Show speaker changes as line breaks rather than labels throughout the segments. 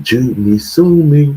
Jimmy Sumi.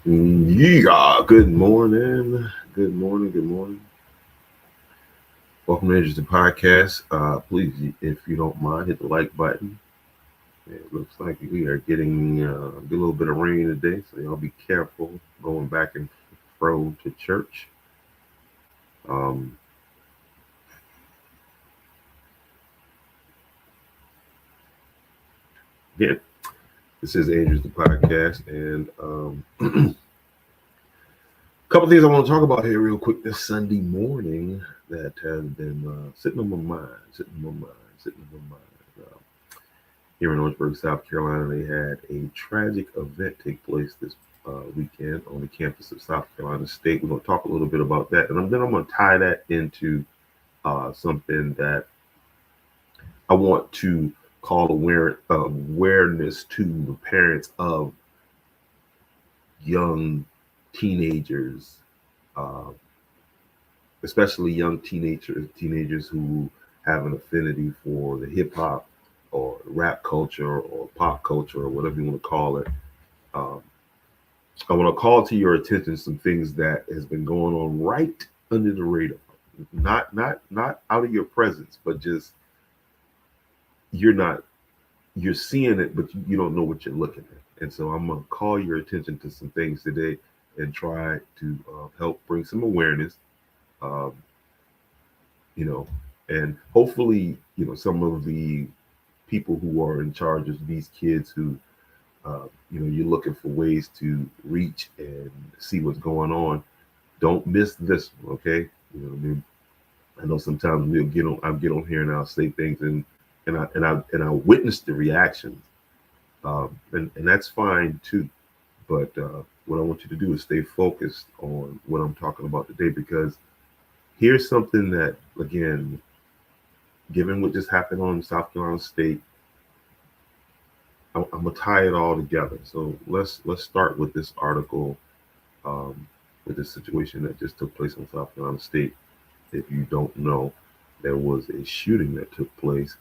Yeah, good morning. Good morning. Good morning. Welcome to Interesting Podcast. Please, if you don't mind, hit the like button. It looks like we are getting a little bit of rain today, so y'all be careful going back and fro to church. Um, yeah, this is Andrews the podcast, and a couple things I want to talk about here real quick this Sunday morning that has been sitting on my mind, sitting on my mind. Here in Orangeburg, South Carolina, they had a tragic event take place this weekend on the campus of South Carolina State. We're going to talk a little bit about that, and then I'm going to tie that into something that I want to call awareness to the parents of young teenagers, uh, especially young teenagers who have an affinity for the hip hop or rap culture or pop culture or whatever you want to call it. Um, I want to call to your attention some things that has been going on right under the radar, not out of your presence, but just you're not you're seeing it, but you don't know what you're looking at. And so I'm gonna call your attention to some things today and try to help bring some awareness. Um, you know, and hopefully, some of the people who are in charge of these kids who, you're looking for ways to reach and see what's going on. Don't miss this one, okay? You know what I mean? I know sometimes I'll get on here and I'll say things and I witness the reactions, and that's fine too. But what I want you to do is stay focused on what I'm talking about today because here's something that again, given what just happened on South Carolina State, I'm gonna tie it all together. So let's start with this article, um, with this situation that just took place on South Carolina State. If you don't know, there was a shooting that took place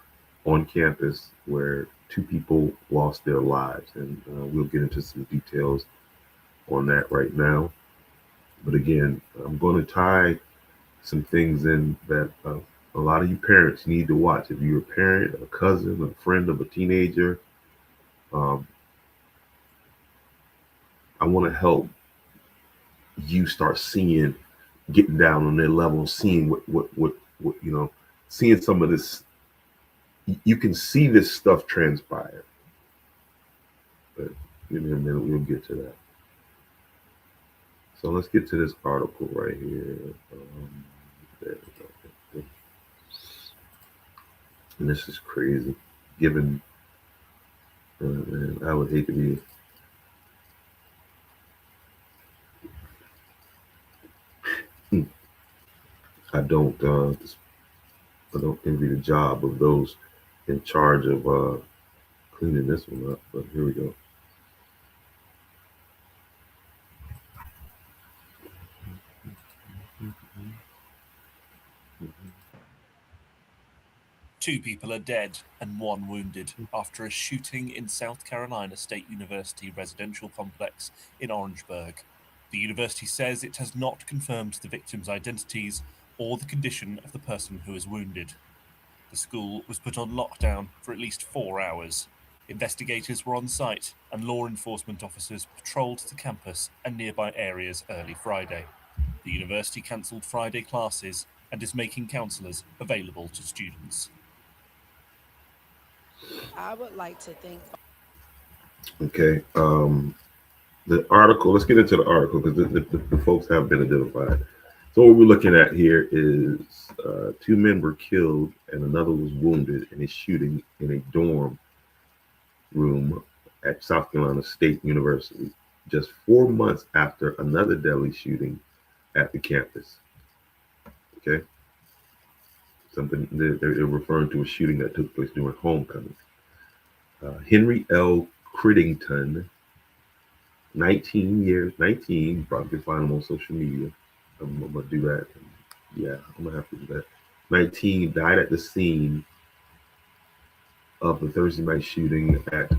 on campus where two people lost their lives, and we'll get into some details on that right now. But again, I'm going to tie some things in that a lot of you parents need to watch. If you're a parent, a cousin, a friend of a teenager, um, I want to help you start seeing, getting down on their level, seeing what seeing some of this. You can see this stuff transpire. But give me a minute, we'll get to that. So let's get to this article right here. There we go. And this is crazy. Given, man, I would hate to be. I don't. I don't envy the job of those in charge of cleaning this one up. But here we go.
Two people are dead and one wounded after a shooting in South Carolina State University residential complex in Orangeburg. The university says it has not confirmed the victims' identities, or the condition of the person who is wounded. The school was put on lockdown for at least 4 hours. Investigators were on site and law enforcement officers patrolled the campus and nearby areas early Friday. The university cancelled Friday classes and is making counsellors available to students.
I would like to thank.
Okay. The article, let's get into the article because the folks have been identified. So what we're looking at here is 2 men were killed and another was wounded in a shooting in a dorm room at South Carolina State University, just 4 months after another deadly shooting at the campus. Okay. Something they're referring to a shooting that took place during homecoming. Henry L. Criddington, 19, probably can find him on social media. I'm gonna do that. Yeah, I'm gonna have to do that. 19 died at the scene of the Thursday night shooting at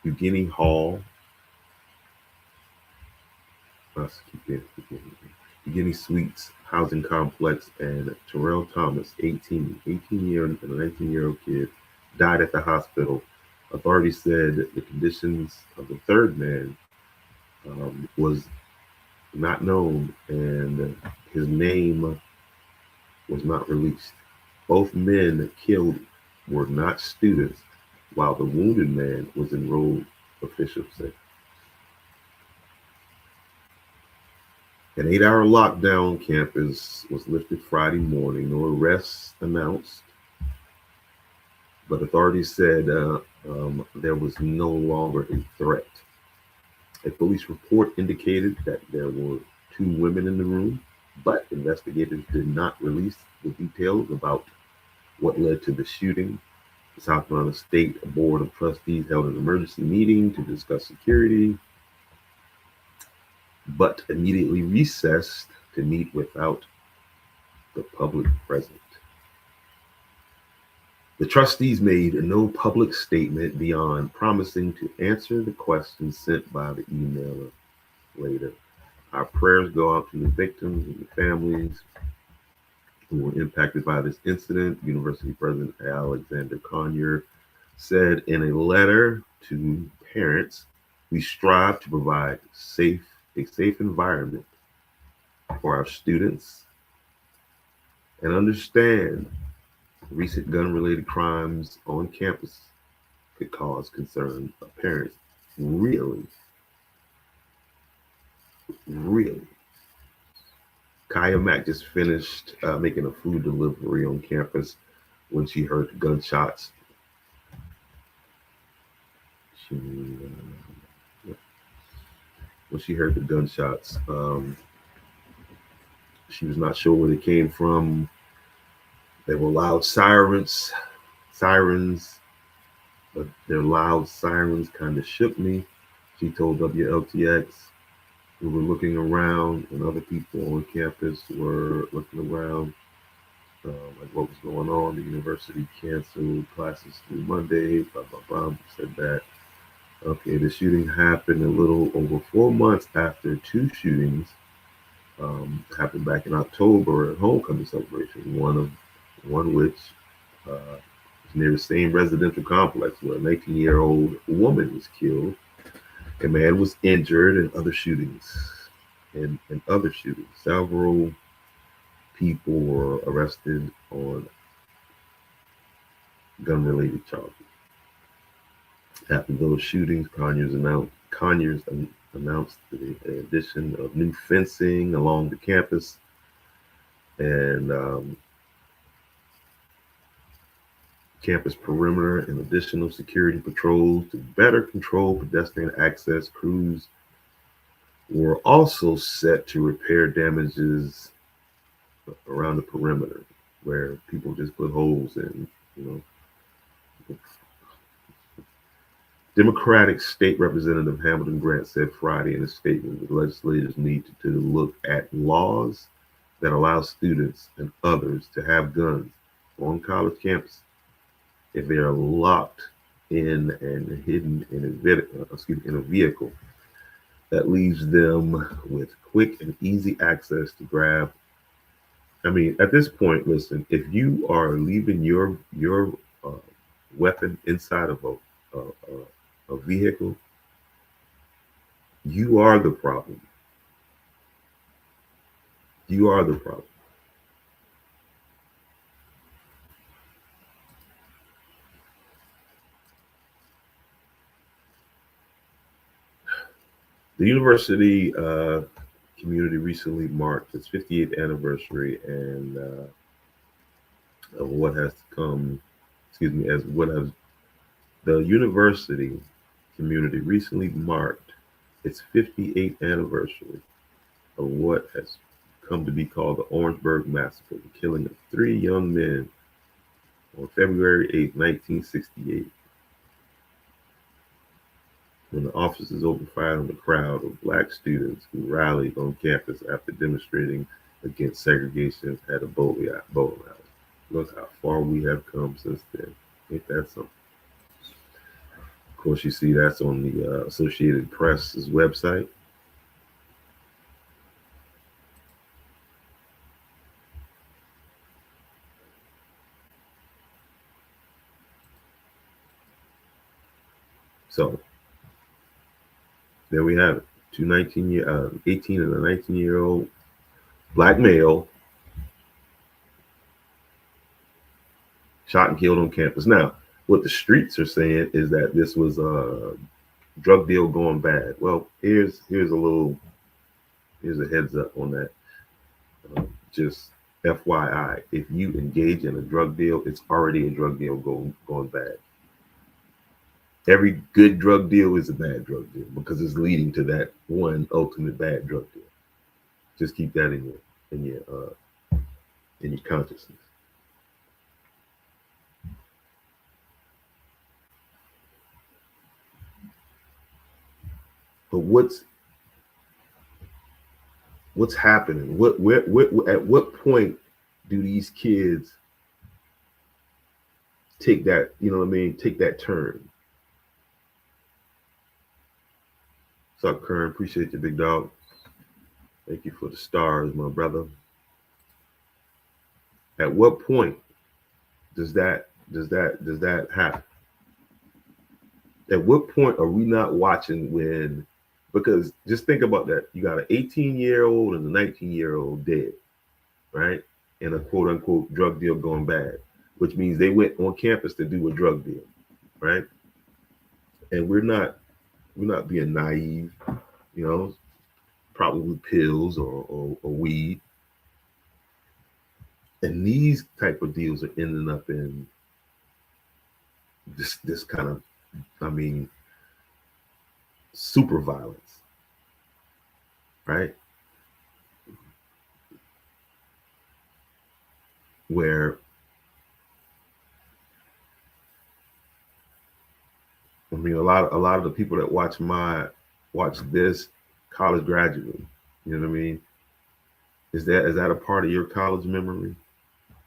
Eugenie Hall. Eugenie Suites housing complex, and Terrell Thomas, 18 year and a 19-year-old kid, died at the hospital. Authorities said the conditions of the third man was not known and his name was not released. Both men killed were not students, while the wounded man was enrolled, officials said. An 8-hour lockdown on campus was lifted Friday morning. No arrests announced, but authorities said there was no longer a threat. A police report indicated that there were 2 women in the room, but investigators did not release the details about what led to the shooting. The South Carolina State Board of Trustees held an emergency meeting to discuss security, but immediately recessed to meet without the public present. The trustees made no public statement beyond promising to answer the questions sent by the emailer later. Our prayers go out to the victims and the families who were impacted by this incident, University President Alexander Conyer said in a letter to parents. We strive to provide a safe environment for our students and understand recent gun-related crimes on campus could cause concern of parents. Really? Kaya Mack just finished making a food delivery on campus when she heard the gunshots. When she heard the gunshots, she was not sure where they came from. They were loud sirens, but their loud sirens kind of shook me. She told WLTX. We were looking around, and other people on campus were looking around, like what was going on. The university canceled classes through Monday, blah, blah, blah. Said that. Okay, the shooting happened a little over 4 months after 2 shootings happened back in October at homecoming celebration. One which is near the same residential complex where a 19-year-old woman was killed. A man was injured in other shootings. Several people were arrested on gun-related charges. After those shootings, Conyers announced the addition of new fencing along the campus and campus perimeter and additional security patrols to better control pedestrian access. Crews were also set to repair damages around the perimeter where people just put holes in, Democratic State Representative Hamilton Grant said Friday in a statement that legislators need to look at laws that allow students and others to have guns on college campuses if they are locked in and hidden in a vehicle that leaves them with quick and easy access to grab I mean, at this point, listen, if you are leaving your uh, weapon inside of a vehicle, you are the problem. You are the problem. The university community recently marked its 58th anniversary, and of what has come, excuse me, as what has the university community recently marked its 58th anniversary of what has come to be called the Orangeburg Massacre, the killing of three young men on February 8, 1968, when the officers opened fire on the crowd of black students who rallied on campus after demonstrating against segregation at a bowling alley. Look how far we have come since then. Ain't that something? Of course, you see that's on the Associated Press's website. So there we have it. 18 and a 19-year-old black male shot and killed on campus. Now, what the streets are saying is that this was a drug deal gone bad. Well, here's a heads up on that. Just FYI, if you engage in a drug deal, it's already a drug deal gone bad. Every good drug deal is a bad drug deal because it's leading to that one ultimate bad drug deal. Just keep that in your consciousness. But what's happening? At what point do these kids take that? You know what I mean? Take that turn. What's up, Kern? Appreciate you, big dog. Thank you for the stars, my brother. At what point does that happen? At what point are we not watching when? Because just think about that. You got an 18-year-old and a 19-year-old dead, right? In a quote unquote drug deal going bad, which means they went on campus to do a drug deal, right? And we're not being naive, you know, probably pills or weed. And these type of deals are ending up in this kind of, I mean, super violence, right? Where I mean, a lot of the people that watch this college graduate. You know what I mean? Is that a part of your college memory?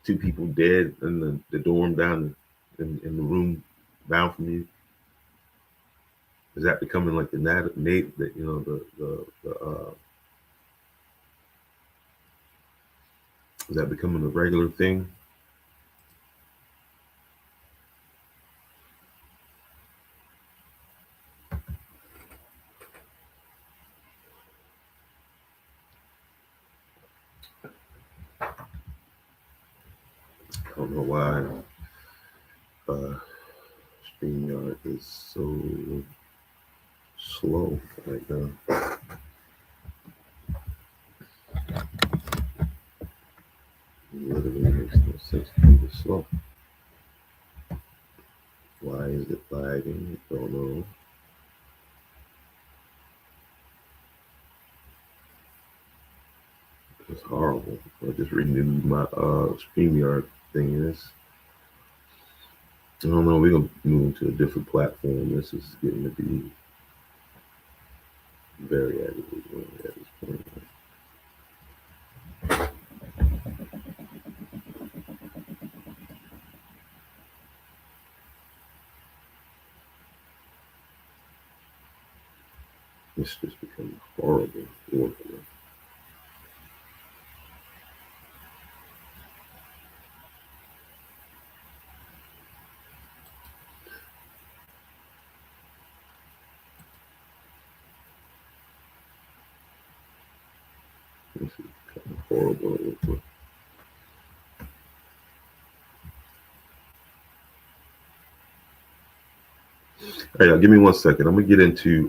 Two people dead in the dorm down in the room down from you. Is that becoming like the Nate that you know the is that becoming a regular thing? I don't know why StreamYard is so slow right now. It literally makes no sense to be this slow. Why is it lagging? Don't know. It's horrible. I just renewed my StreamYard thing. And I don't know. We're gonna move to a different platform. This is getting to be very aggravating at this point. It's just becoming horrible. This is kind of horrible. Hey, give me 1 second. I'm gonna get into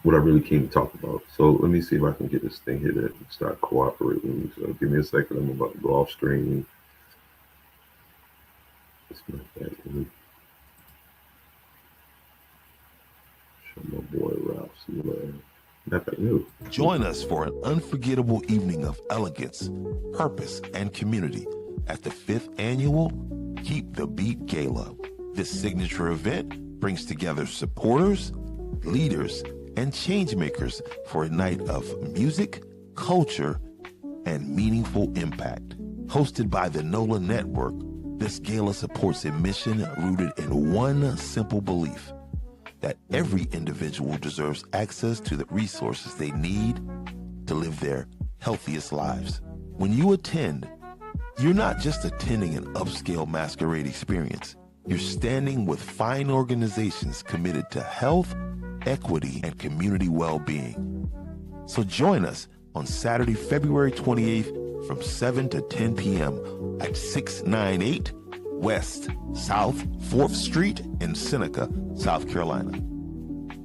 what I really came to talk about. So let me see if I can get this thing here to start cooperating. So give me a second. I'm about to go off screen. It's not that. Let me show my boy Ralph.
Join us for an unforgettable evening of elegance, purpose, and community at the 5th annual Keep the Beat Gala. This signature event brings together supporters, leaders, and changemakers for a night of music, culture, and meaningful impact. Hosted by the NOLA Network, this gala supports a mission rooted in one simple belief: that every individual deserves access to the resources they need to live their healthiest lives. When you attend, you're not just attending an upscale masquerade experience. You're standing with fine organizations committed to health, equity, and community well-being. So join us on Saturday, February 28th from 7 to 10 p.m. at 698 West South 4th Street in Seneca, South Carolina.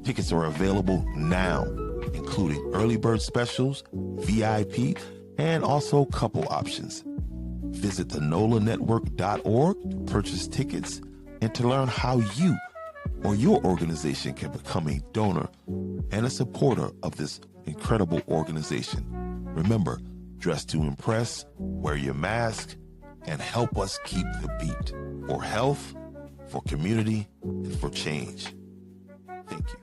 Tickets are available now, including early bird specials, VIP, and also couple options. Visit thenolanetwork.org to purchase tickets and to learn how you or your organization can become a donor and a supporter of this incredible organization. Remember, dress to impress, wear your mask, and help us keep the beat for health, for community, and for change. Thank you.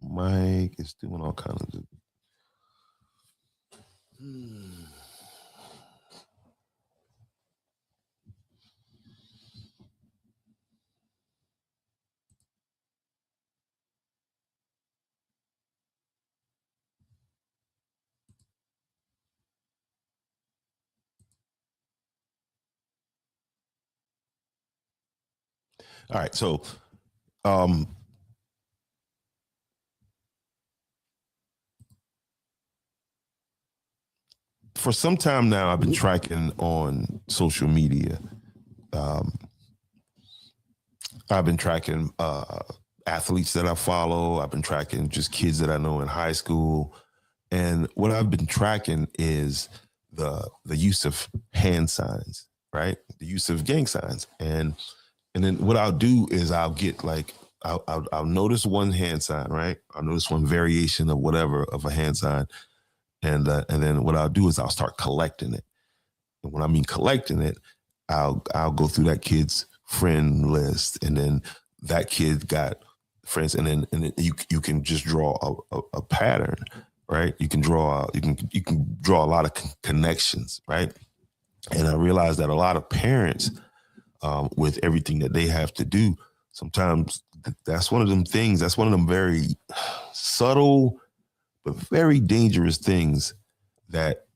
Mike is doing all kinds of. All right, so for some time now, I've been tracking on social media. I've been tracking athletes that I follow. I've been tracking just kids that I know in high school. And what I've been tracking is the use of hand signs, right? The use of gang signs. And then what I'll do is I'll get like, I'll notice one hand sign, right? I'll notice one variation of whatever of a hand sign. And then what I'll do is I'll start collecting it. And when I mean collecting it, I'll go through that kid's friend list, and then that kid got friends, and then you can just draw a pattern, right? You can draw a lot of connections, right? And I realized that a lot of parents, with everything that they have to do, sometimes that's one of them things. That's one of them very subtle but very dangerous things that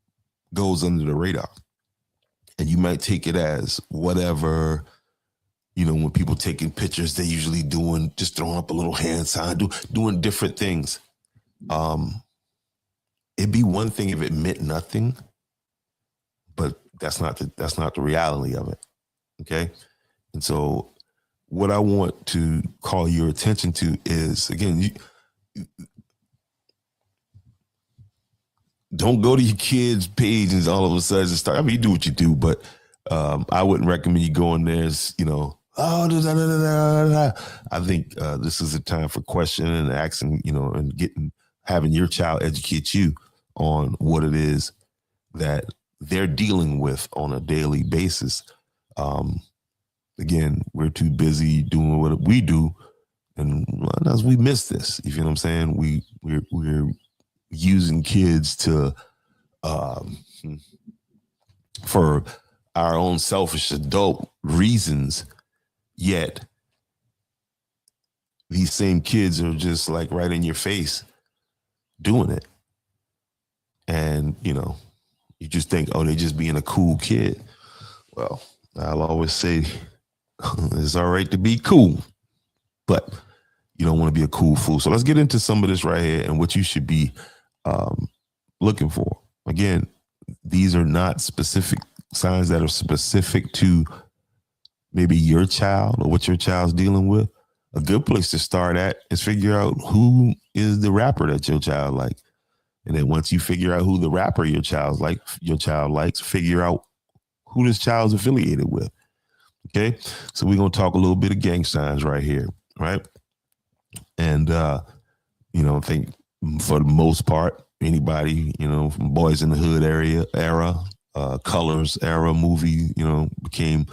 goes under the radar. And you might take it as whatever, you know, when people taking pictures, they usually just throwing up a little hand sign, doing different things. It'd be one thing if it meant nothing, but that's not the reality of it. Okay. And so what I want to call your attention to is, again, don't go to your kid's page and all of a sudden start. I mean, you do what you do, but I wouldn't recommend you going there as, you know, oh, da, da, da, da, da. I think this is a time for questioning and asking, you know, and having your child educate you on what it is that they're dealing with on a daily basis. Again, we're too busy doing what we do And a lot of times we miss this. You feel what I'm saying? We're using kids to um, for our own selfish adult reasons, yet these same kids are just like right in your face doing it. And, you know, you just think, oh, they're just being a cool kid. Well, I'll always say it's all right to be cool, but you don't want to be a cool fool. So let's get into some of this right here and what you should be looking for. Again, these are not specific signs that are specific to maybe your child or what your child's dealing with. A good place to start at is figure out who is the rapper that your child likes. And then once you figure out who the rapper your child likes, figure out who this child's affiliated with. Okay. So we're going to talk a little bit of gang signs right here. Right. And, you know, I think for the most part, anybody, you know, from Boys in the Hood era, Colors era movie, you know, became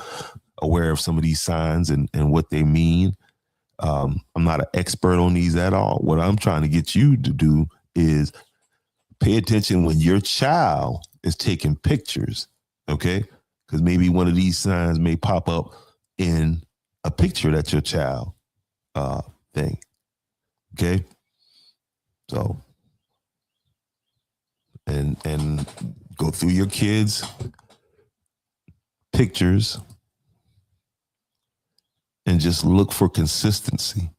aware of some of these signs and what they mean. I'm not an expert on these at all. What I'm trying to get you to do is pay attention when your child is taking pictures, okay? Because maybe one of these signs may pop up in a picture that your child thing, okay? So, and go through your kids' pictures and just look for consistency.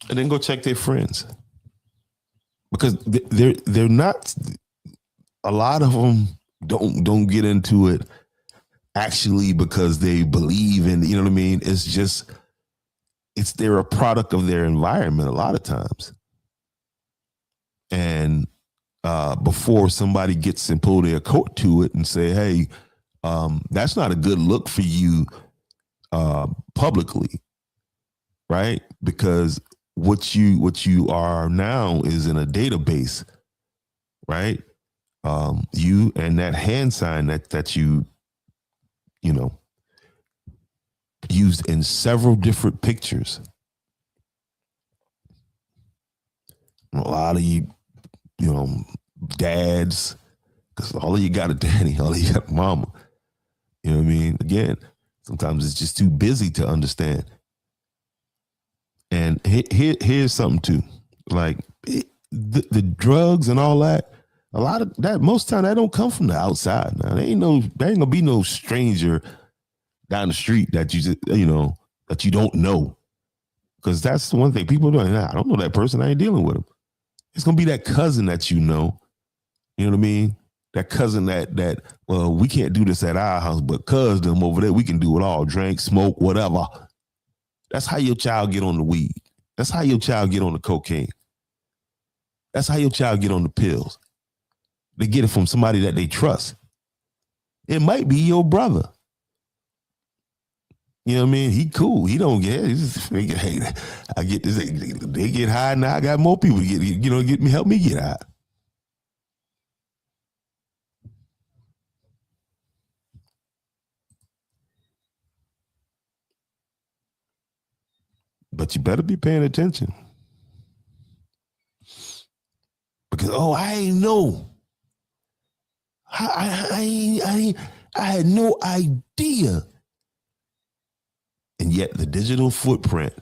And then go check their friends. Because they're not, a lot of them don't get into it actually because they believe in, you know what I mean? It's just, they're a product of their environment a lot of times. And before somebody gets and pull their coat to it and say, hey, that's not a good look for you publicly, right? Because what you are now is in a database, right? You and that hand sign that you know, used in several different pictures. A lot of you know, dads, because all of you got a daddy, all of you got a mama. You know what I mean? Again, sometimes it's just too busy to understand. And here's something too, like the drugs and all that. A lot of that, most of the time, that don't come from the outside. Now, there ain't gonna be no stranger down the street that you just, you know, that you don't know, because that's the one thing people do. I don't know that person. I ain't dealing with him. It's gonna be that cousin that you know. You know what I mean? That cousin that well, we can't do this at our house, but cuz them over there, we can do it all. Drink, smoke, whatever. That's how your child get on the weed. That's how your child get on the cocaine. That's how your child get on the pills. They get it from somebody that they trust. It might be your brother. You know what I mean? He cool. He don't get it. Hey, I get this. They get high now. I got more people to get, you know, help me get high. But you better be paying attention. Because, I ain't know. I had no idea. And yet the digital footprint,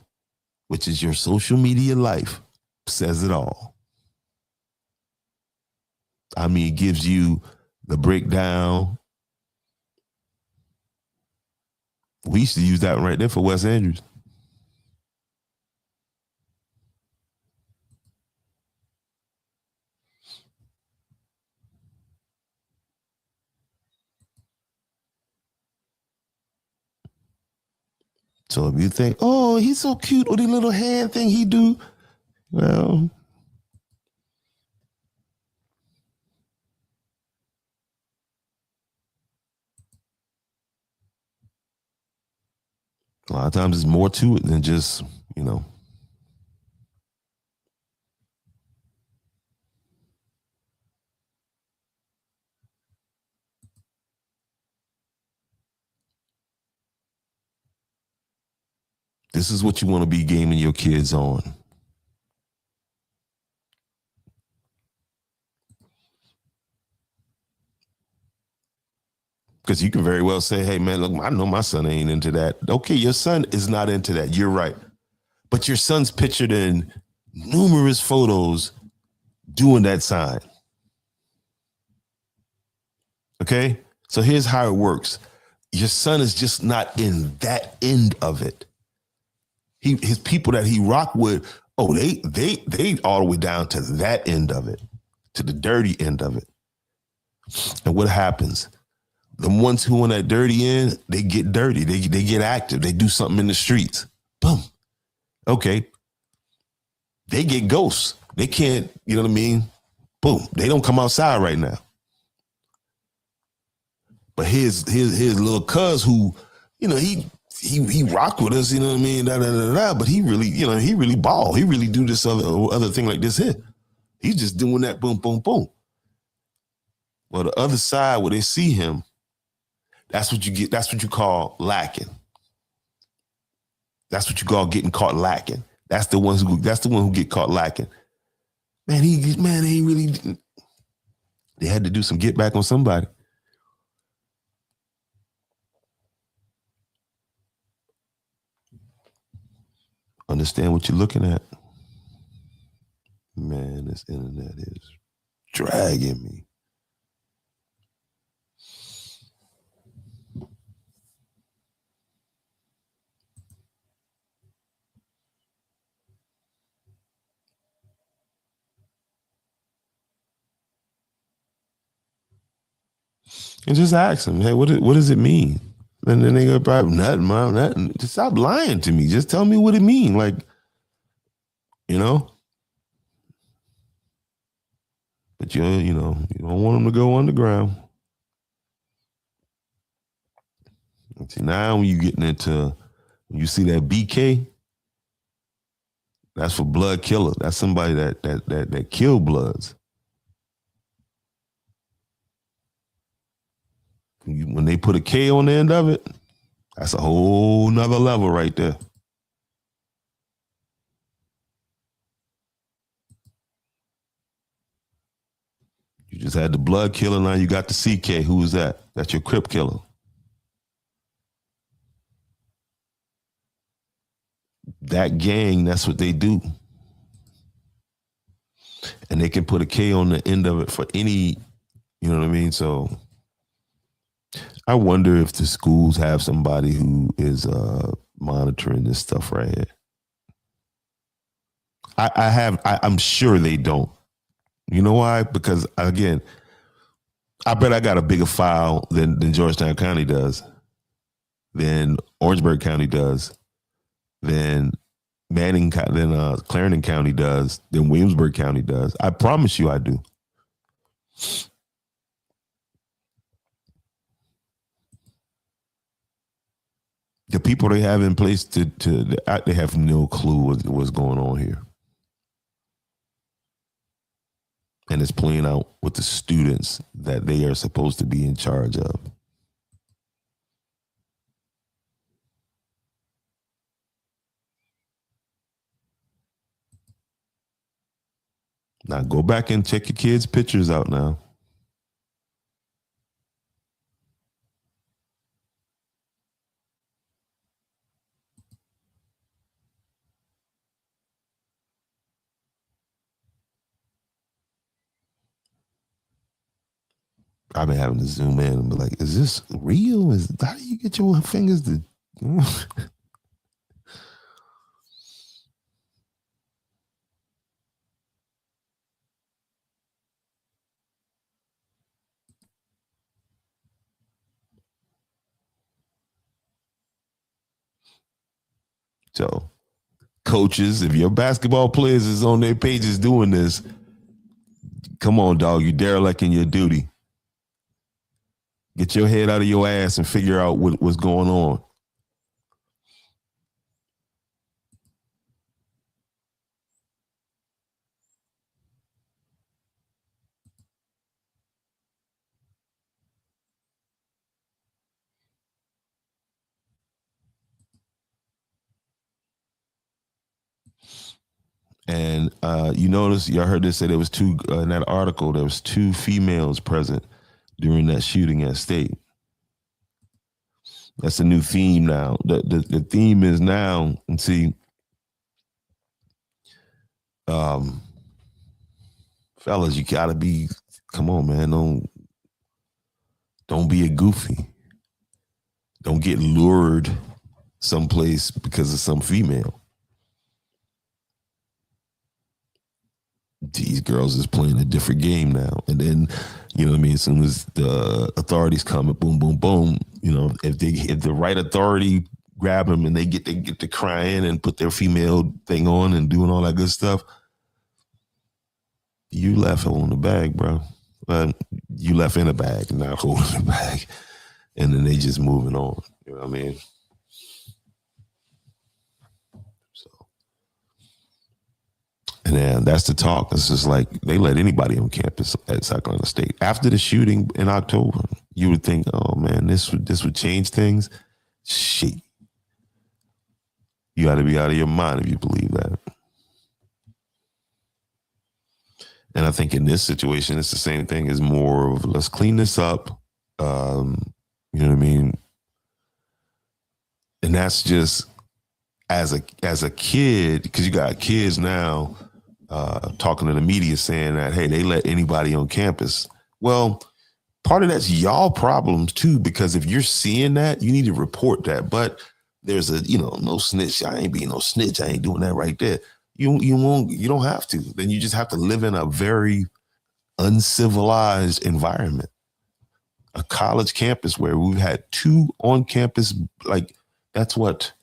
which is your social media life, says it all. I mean, it gives you the breakdown. We used to use that one right there for Wes Andrews. So if you think, oh, he's so cute with the little hand thing he do, well, a lot of times there's more to it than just, you know. This is what you want to be gaming your kids on. Because you can very well say, hey, man, look, I know my son ain't into that. Okay, your son is not into that. You're right. But your son's pictured in numerous photos doing that sign. Okay? So here's how it works. Your son is just not in that end of it. His people that he rock with, oh, they all the way down to that end of it, to the dirty end of it. And what happens? The ones who on that dirty end, they get dirty. They get active. They do something in the streets. Boom. Okay. They get ghosts. They can't, you know what I mean? Boom. They don't come outside right now. But his little cuz who, you know, he rock with us, you know what I mean? But he really, you know, he really ball. He really do this other thing like this here. He's just doing that boom, boom, boom. Well, the other side where they see him, that's what you get. That's what you call lacking. That's what you call getting caught lacking. That's the one who get caught lacking. Man, they really. They had to do some get back on somebody. Understand what you're looking at. Man, this internet is dragging me. And just ask them, hey, what does it mean? And then they go, probably nothing, mom, nothing. Just stop lying to me. Just tell me what it mean. Like, you know? But you don't want them to go underground. And see, now when you when you see that BK, that's for blood killer. That's somebody that kill bloods. When they put a K on the end of it, that's a whole nother level right there. You just had the blood killer, now you got the CK. Who is that? That's your Crip killer. That gang, that's what they do. And they can put a K on the end of it for any, you know what I mean? So I wonder if the schools have somebody who is monitoring this stuff right here. I'm sure they don't. You know why? Because again, I bet I got a bigger file than Georgetown County does, than Orangeburg County does, than Clarendon County does, than Williamsburg County does. I promise you I do. The people they have in place they have no clue what's going on here. And it's playing out with the students that they are supposed to be in charge of. Now go back and check your kids' pictures out now. I've been having to zoom in and be like, is this real? How do you get your fingers to... So, coaches, if your basketball players is on their pages doing this, come on, dog, you derelicting your duty. Get your head out of your ass and figure out what's going on.
And you notice, y'all heard this say there was two, in that article, there was 2 females present during that shooting at State. That's a new theme now. The theme is now, and see, fellas, you gotta be, come on, man, don't be a goofy. Don't get lured someplace because of some female. These girls is playing a different game now. And then, you know what I mean, as soon as the authorities come, boom, boom, boom, you know, if the right authority grab them and they get to crying and put their female thing on and doing all that good stuff, you left holding the bag, bro. You left in a bag, not holding the bag. And then they just moving on. You know what I mean? So, and then that's the talk. It's just like they let anybody on campus at South Carolina State. After the shooting in October, you would think, oh man, this would change things. Shit. You got to be out of your mind if you believe that. And I think in this situation, it's the same thing. It's more of, let's clean this up. You know what I mean? And that's just as a kid, because you got kids now talking to the media saying that, hey, they let anybody on campus. Well, part of that's y'all problems too, because if you're seeing that, you need to report that. But there's no snitch. I ain't being no snitch. I ain't doing that right there. You don't have to. Then you just have to live in a very uncivilized environment. A college campus where we've had 2 on campus, like that's what,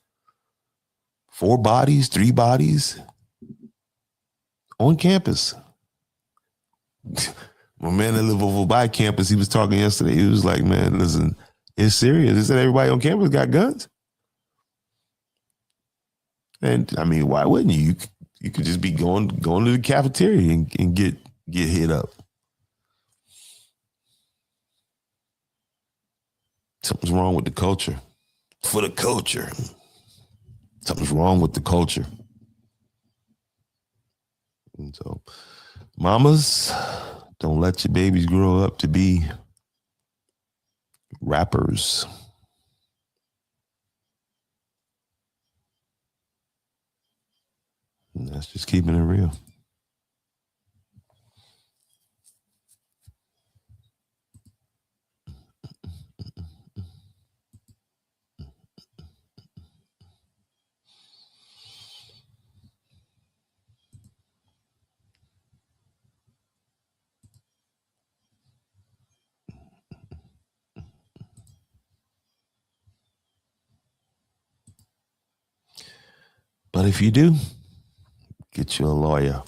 4 bodies, 3 bodies on campus. My man that live over by campus, he was talking yesterday. He was like, man, listen, it's serious. He said everybody on campus got guns. And I mean, why wouldn't you? You could just be going to the cafeteria and get hit up. Something's wrong with the culture. For the culture. Something's wrong with the culture. And so, mamas, don't let your babies grow up to be rappers. And that's just keeping it real. But if you do, get you a lawyer.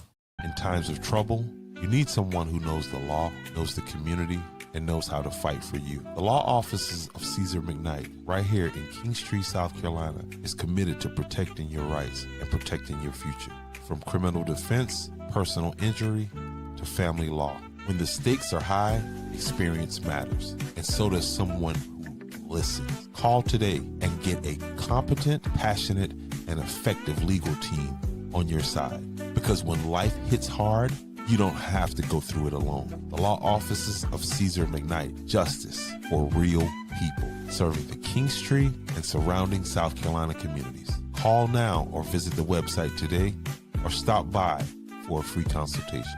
In times of trouble, you need someone who knows the law, knows the community, and knows how to fight for you. The law offices of Caesar McKnight, right here in Kingstree, South Carolina, is committed to protecting your rights and protecting your future. From criminal defense, personal injury, to family law. When the stakes are high, experience matters, and so does someone who listens. Call today and get a competent, passionate, and effective legal team on your side. Because when life hits hard, you don't have to go through it alone. The law offices of Caesar McKnight, justice for real people, serving the Kingstree and surrounding South Carolina communities. Call now or visit the website today or stop by for a free consultation.